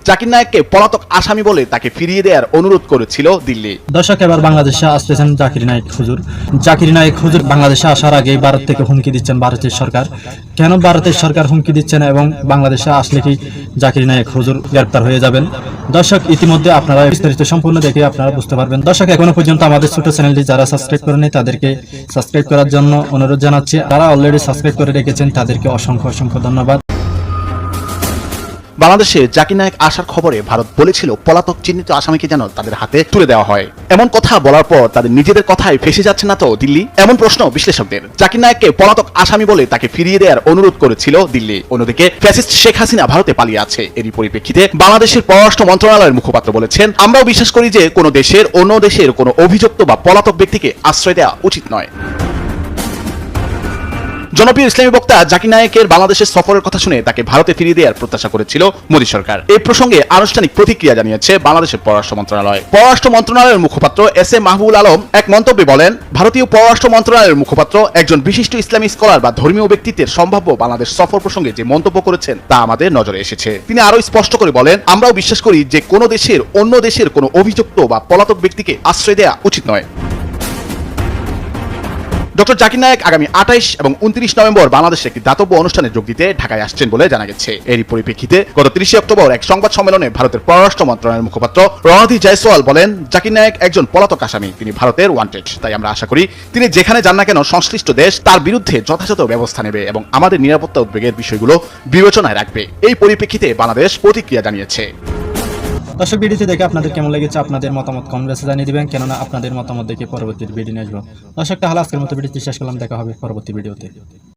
জাকির নায়েককে পলাতক আসামি বলে তাকে ফিরিয়ে দেওয়ার অনুরোধ করেছিল দিল্লি। দর্শক, এবার বাংলাদেশে আসতেছেন জাকির নায়েক হুজুর। জাকির নায়েক হুজুর বাংলাদেশে আসার আগে ভারত থেকে হুমকি দিচ্ছেন ভারতের সরকার। কেন ভারতের সরকার হুমকি দিচ্ছেন এবং বাংলাদেশে আসলে কি জাকির নায়েক হুজুর গ্রেপ্তার হয়ে যাবেন? দর্শক, ইতিমধ্যে আপনারা বিস্তারিত সম্পূর্ণ দেখে আপনারা বুঝতে পারবেন। দর্শক, এখনো পর্যন্ত আমাদের ছোট চ্যানেলটি যারা সাবস্ক্রাইব করেনি তাদেরকে সাবস্ক্রাইব করার জন্য অনুরোধ জানাচ্ছি। যারা অলরেডি সাবস্ক্রাইব করে রেখেছেন তাদেরকে অসংখ্য অসংখ্য ধন্যবাদ। বাংলাদেশে জাকির নায়েক আসার খবরে ভারত বলেছিল পলাতক চিহ্নিত আসামিকে যেন তাদের হাতে তুলে দেওয়া হয়। এমন কথা বলার পর তাদের নিজেদের কথায় ফেসে যাচ্ছে না তো দিল্লি? এমন প্রশ্ন বিশ্লেষকদের। জাকির নায়েককে পলাতক আসামি বলে তাকে ফিরিয়ে দেওয়ার অনুরোধ করেছিল দিল্লি। অন্যদিকে ফ্যাসিস্ট শেখ হাসিনা ভারতে পালিয়ে আছে। এরই পরিপ্রেক্ষিতে বাংলাদেশের পররাষ্ট্র মন্ত্রণালয়ের মুখপাত্র বলেছেন, আমরাও বিশ্বাস করি যে কোনো দেশের অন্য দেশের কোনো অভিযুক্ত বা পলাতক ব্যক্তিকে আশ্রয় দেওয়া উচিত নয়। জনপ্রিয় ইসলামী বক্তা জাকির নায়েকের বাংলাদেশের সফরের কথা শুনে তাকে ভারতে ফিরিয়ে দেওয়ার প্রত্যাশা করেছিল মোদী সরকার। এই প্রসঙ্গে আনুষ্ঠানিক প্রতিক্রিয়া জানিয়েছে বাংলাদেশের পররাষ্ট্র মন্ত্রণালয়। পররাষ্ট্র মন্ত্রণালয়ের মুখপাত্র এস এ মাহবুবুল আলম এক মন্তব্যে বলেন, ভারতীয় পররাষ্ট্র মন্ত্রণালয়ের মুখপাত্র একজন বিশিষ্ট ইসলামী স্কলার বা ধর্মীয় ব্যক্তিত্বের সম্ভাব্য বাংলাদেশ সফর প্রসঙ্গে যে মন্তব্য করেছেন তা আমাদের নজরে এসেছে। তিনি আরো স্পষ্ট করে বলেন, আমরাও বিশ্বাস করি যে কোনো দেশের অন্য দেশের কোনো অভিযুক্ত বা পলাতক ব্যক্তিকে আশ্রয় দেওয়া উচিত নয়। ডক্টর জাকির নায়েক আগামী 28 এবং 29 নভেম্বর বাংলাদেশে একটি দাতব্য অনুষ্ঠানে যোগ দিতে ঢাকায় আসছেন বলে জানা গেছে। এরই পরিপ্রেক্ষিতে গত 30 অক্টোবর এক সংবাদ সম্মেলনে ভারতের পররাষ্ট্র মন্ত্রণালয়ের মুখপাত্র রণধী জয়সওয়াল বলেন, জাকির নায়েক একজন পলাতক আসামি, তিনি ভারতের ওয়ান্টেড। তাই আমরা আশা করি তিনি যেখানে যান না কেন সংশ্লিষ্ট দেশ তার বিরুদ্ধে যথাযথ ব্যবস্থা নেবে এবং আমাদের নিরাপত্তা উদ্বেগের বিষয়গুলো বিবেচনায় রাখবে। এই পরিপ্রেক্ষিতে বাংলাদেশ প্রতিক্রিয়া জানিয়েছে। দর্শক, ভিডিওটি দেখে আপনাদের কেমন লেগেছে আপনাদের মতামত কমেন্টে জানিয়ে দিবেন, কেননা আপনাদের মতামত দেখে পরবর্তী ভিডিও নিয়ে আসবো। দর্শক, তাহলে আজকের মতো ভিডিওটি শেষ করলাম। দেখা হবে পরবর্তী ভিডিওতে।